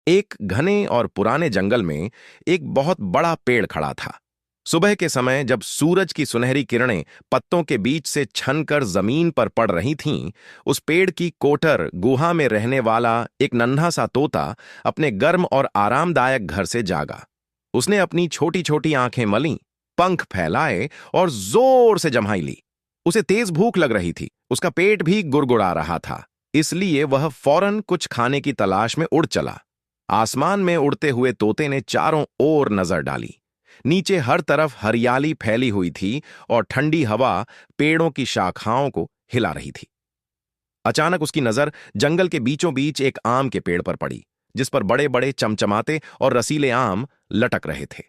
एक घने और पुराने जंगल में एक बहुत बड़ा पेड़ खड़ा था। सुबह के समय जब सूरज की सुनहरी किरणें पत्तों के बीच से छनकर जमीन पर पड़ रही थीं, उस पेड़ की कोठर गुहा में रहने वाला एक नन्हा सा तोता अपने गर्म और आरामदायक घर से जागा। उसने अपनी छोटी छोटी आंखें मलीं, पंख फैलाए और जोर से जम्हाई ली। उसे तेज भूख लग रही थी, उसका पेट भी गुड़गुड़ा रहा था, इसलिए वह फौरन कुछ खाने की तलाश में उड़ चला। आसमान में उड़ते हुए तोते ने चारों ओर नजर डाली। नीचे हर तरफ हरियाली फैली हुई थी और ठंडी हवा पेड़ों की शाखाओं को हिला रही थी। अचानक उसकी नजर जंगल के बीचों बीच एक आम के पेड़ पर पड़ी, जिस पर बड़े बड़े चमचमाते और रसीले आम लटक रहे थे।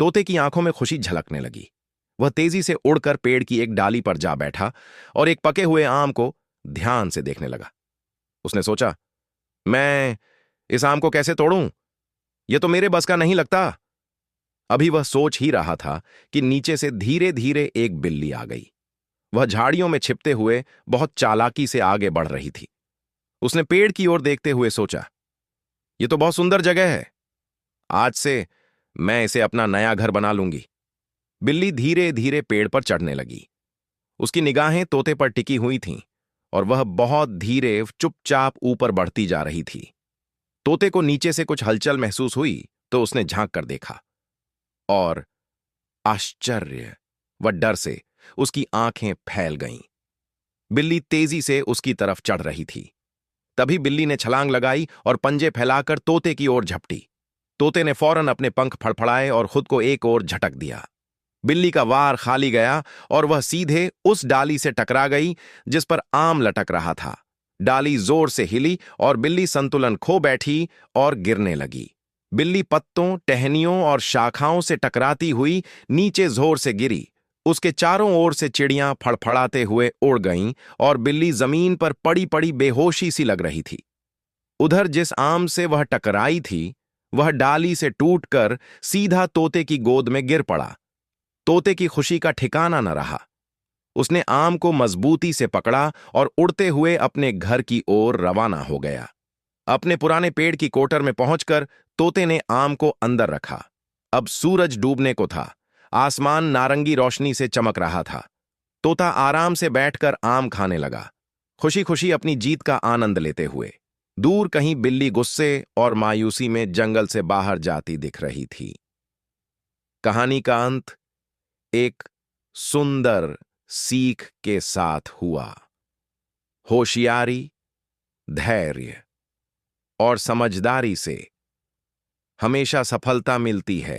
तोते की आंखों में खुशी झलकने लगी। वह तेजी से उड़कर पेड़ की एक डाली पर जा बैठा और एक पके हुए आम को ध्यान से देखने लगा। उसने सोचा, मैं इस आम को कैसे तोड़ूं? यह तो मेरे बस का नहीं लगता। अभी वह सोच ही रहा था कि नीचे से धीरे धीरे एक बिल्ली आ गई। वह झाड़ियों में छिपते हुए बहुत चालाकी से आगे बढ़ रही थी। उसने पेड़ की ओर देखते हुए सोचा, यह तो बहुत सुंदर जगह है। आज से मैं इसे अपना नया घर बना लूंगी। बिल्ली धीरे धीरे पेड़ पर चढ़ने लगी। उसकी निगाहें तोते पर टिकी हुई थीं और वह बहुत धीरे चुपचाप ऊपर बढ़ती जा रही थी। तोते को नीचे से कुछ हलचल महसूस हुई तो उसने झांक कर देखा और आश्चर्य व डर से उसकी आंखें फैल गईं। बिल्ली तेजी से उसकी तरफ चढ़ रही थी। तभी बिल्ली ने छलांग लगाई और पंजे फैलाकर तोते की ओर झपटी। तोते ने फौरन अपने पंख फड़फड़ाए और खुद को एक ओर झटक दिया। बिल्ली का वार खाली गया और वह सीधे उस डाली से टकरा गई जिस पर आम लटक रहा था। डाली जोर से हिली और बिल्ली संतुलन खो बैठी और गिरने लगी। बिल्ली पत्तों, टहनियों और शाखाओं से टकराती हुई नीचे जोर से गिरी। उसके चारों ओर से चिड़ियां फड़फड़ाते हुए उड़ गईं और बिल्ली जमीन पर पड़ी पड़ी बेहोशी सी लग रही थी। उधर जिस आम से वह टकराई थी, वह डाली से टूटकर सीधा तोते की गोद में गिर पड़ा। तोते की खुशी का ठिकाना न रहा। उसने आम को मजबूती से पकड़ा और उड़ते हुए अपने घर की ओर रवाना हो गया। अपने पुराने पेड़ की कोटर में पहुंचकर तोते ने आम को अंदर रखा। अब सूरज डूबने को था। आसमान नारंगी रोशनी से चमक रहा था। तोता आराम से बैठकर आम खाने लगा, खुशी खुशी अपनी जीत का आनंद लेते हुए। दूर कहीं बिल्ली गुस्से और मायूसी में जंगल से बाहर जाती दिख रही थी। कहानी का अंत एक सुंदर सीख के साथ हुआ। होशियारी, धैर्य और समझदारी से हमेशा सफलता मिलती है।